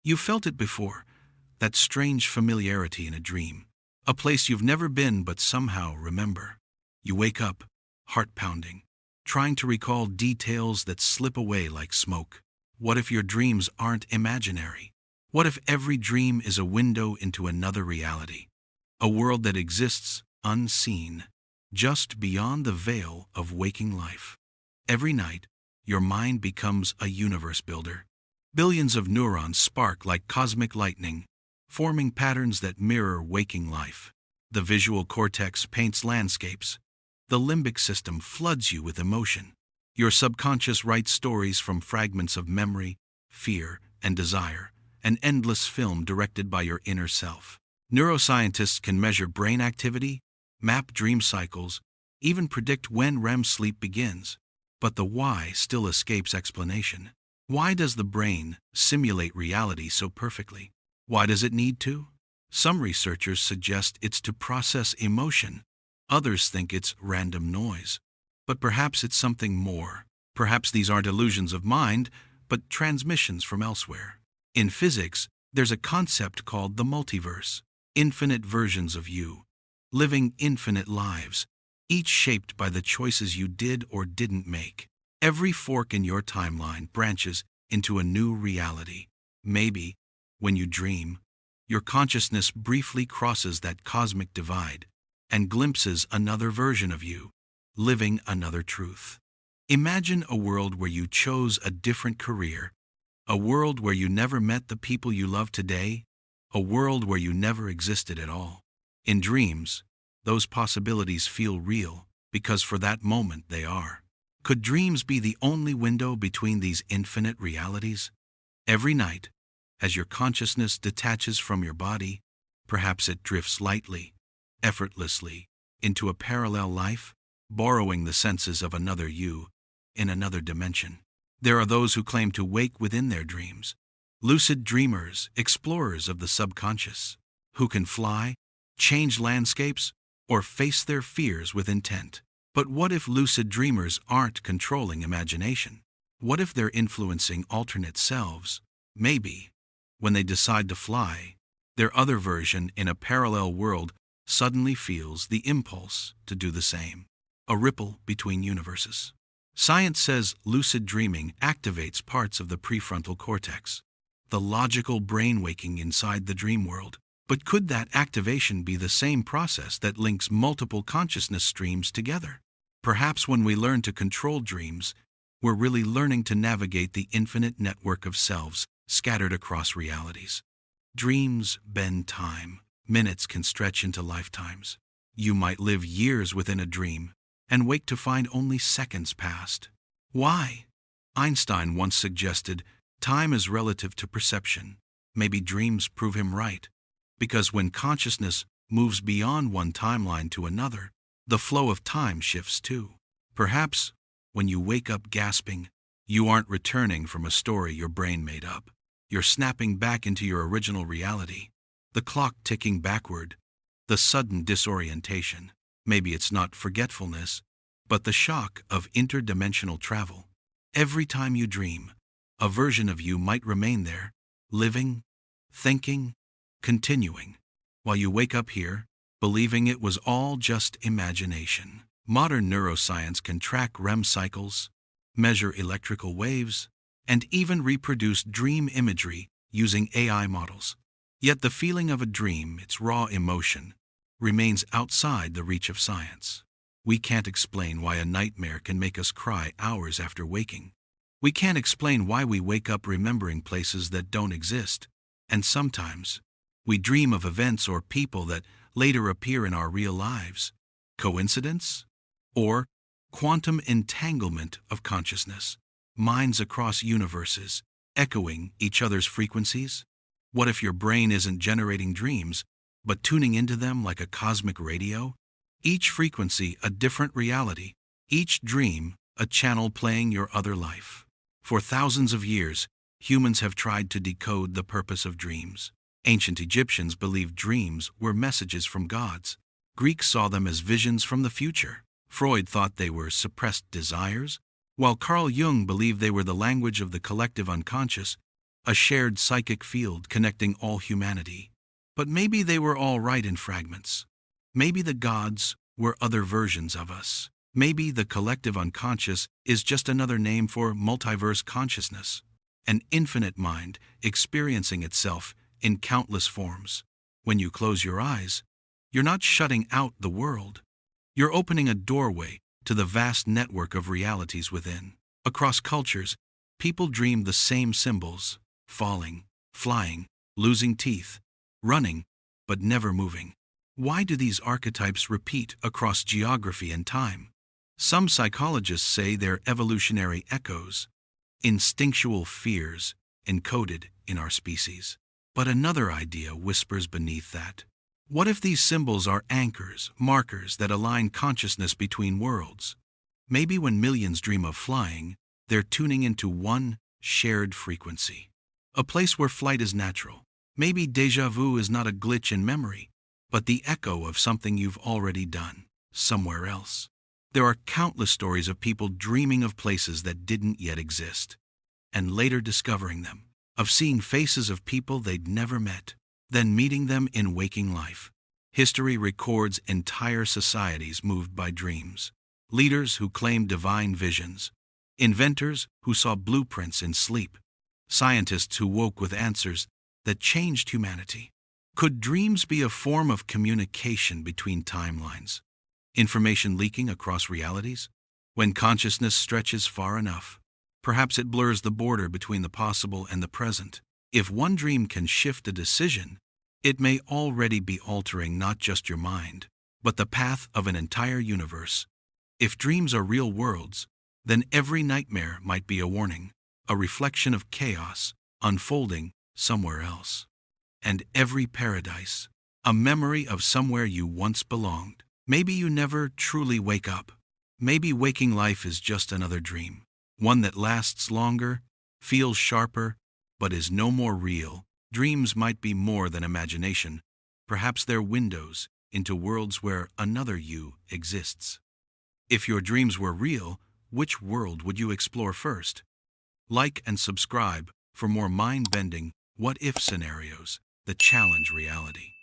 You felt it before, that strange familiarity in a dream, a place you've never been but somehow remember. You wake up, heart pounding, trying to recall details that slip away like smoke. What if your dreams aren't imaginary? What if every dream is a window into another reality? A world that exists unseen, just beyond the veil of waking life. Every night, your mind becomes a universe builder. Billions of neurons spark like cosmic lightning, forming patterns that mirror waking life. The visual cortex paints landscapes. The limbic system floods you with emotion. Your subconscious writes stories from fragments of memory, fear, and desire, an endless film directed by your inner self. Neuroscientists can measure brain activity, map dream cycles, even predict when REM sleep begins. But the why still escapes explanation. Why does the brain simulate reality so perfectly? Why does it need to? Some researchers suggest it's to process emotion. Others think it's random noise. But perhaps it's something more. Perhaps these aren't illusions of mind, but transmissions from elsewhere. In physics, there's a concept called the multiverse. Infinite versions of you, living infinite lives, each shaped by the choices you did or didn't make. Every fork in your timeline branches into a new reality. Maybe, when you dream, your consciousness briefly crosses that cosmic divide and glimpses another version of you, living another truth. Imagine a world where you chose a different career, a world where you never met the people you love today, a world where you never existed at all. In dreams, those possibilities feel real because for that moment they are. Could dreams be the only window between these infinite realities? Every night, as your consciousness detaches from your body, perhaps it drifts lightly, effortlessly, into a parallel life, borrowing the senses of another you, in another dimension. There are those who claim to wake within their dreams, lucid dreamers, explorers of the subconscious, who can fly, change landscapes, or face their fears with intent. But what if lucid dreamers aren't controlling imagination? What if they're influencing alternate selves? Maybe, when they decide to fly, their other version in a parallel world suddenly feels the impulse to do the same. A ripple between universes. Science says lucid dreaming activates parts of the prefrontal cortex, the logical brain waking inside the dream world. But could that activation be the same process that links multiple consciousness streams together? Perhaps when we learn to control dreams, we're really learning to navigate the infinite network of selves scattered across realities. Dreams bend time. Minutes can stretch into lifetimes. You might live years within a dream and wake to find only seconds passed. Why? Einstein once suggested time is relative to perception. Maybe dreams prove him right. Because when consciousness moves beyond one timeline to another, the flow of time shifts too. Perhaps, when you wake up gasping, you aren't returning from a story your brain made up. You're snapping back into your original reality. The clock ticking backward, the sudden disorientation. Maybe it's not forgetfulness, but the shock of interdimensional travel. Every time you dream, a version of you might remain there, living, thinking, continuing, while you wake up here, believing it was all just imagination. Modern neuroscience can track REM cycles, measure electrical waves, and even reproduce dream imagery using AI models. Yet the feeling of a dream, its raw emotion, remains outside the reach of science. We can't explain why a nightmare can make us cry hours after waking. We can't explain why we wake up remembering places that don't exist. And sometimes, we dream of events or people that later appear in our real lives. Coincidence? Or quantum entanglement of consciousness? Minds across universes, echoing each other's frequencies? What if your brain isn't generating dreams, but tuning into them like a cosmic radio? Each frequency a different reality, each dream a channel playing your other life. For thousands of years, humans have tried to decode the purpose of dreams. Ancient Egyptians believed dreams were messages from gods. Greeks saw them as visions from the future. Freud thought they were suppressed desires, while Carl Jung believed they were the language of the collective unconscious. a shared psychic field connecting all humanity. But maybe they were all right in fragments. Maybe the gods were other versions of us. Maybe the collective unconscious is just another name for multiverse consciousness, an infinite mind experiencing itself in countless forms. When you close your eyes, you're not shutting out the world. You're opening a doorway to the vast network of realities within. Across cultures, people dream the same symbols: falling, flying, losing teeth, running, but never moving. Why do these archetypes repeat across geography and time? Some psychologists say they're evolutionary echoes, instinctual fears encoded in our species. But another idea whispers beneath that. What if these symbols are anchors, markers that align consciousness between worlds? Maybe when millions dream of flying, they're tuning into one shared frequency, a place where flight is natural. Maybe déjà vu is not a glitch in memory, but the echo of something you've already done, somewhere else. There are countless stories of people dreaming of places that didn't yet exist, and later discovering them, of seeing faces of people they'd never met, then meeting them in waking life. History records entire societies moved by dreams, leaders who claimed divine visions, inventors who saw blueprints in sleep, scientists who woke with answers that changed humanity. Could dreams be a form of communication between timelines? Information leaking across realities? When consciousness stretches far enough, perhaps it blurs the border between the possible and the present. If one dream can shift a decision, it may already be altering not just your mind, but the path of an entire universe. If dreams are real worlds, then every nightmare might be a warning, a reflection of chaos unfolding somewhere else. And every paradise, a memory of somewhere you once belonged. Maybe you never truly wake up. Maybe waking life is just another dream, one that lasts longer, feels sharper, but is no more real. Dreams might be more than imagination. Perhaps they're windows into worlds where another you exists. If your dreams were real, which world would you explore first? Like and subscribe for more mind-bending what-if scenarios that challenge reality.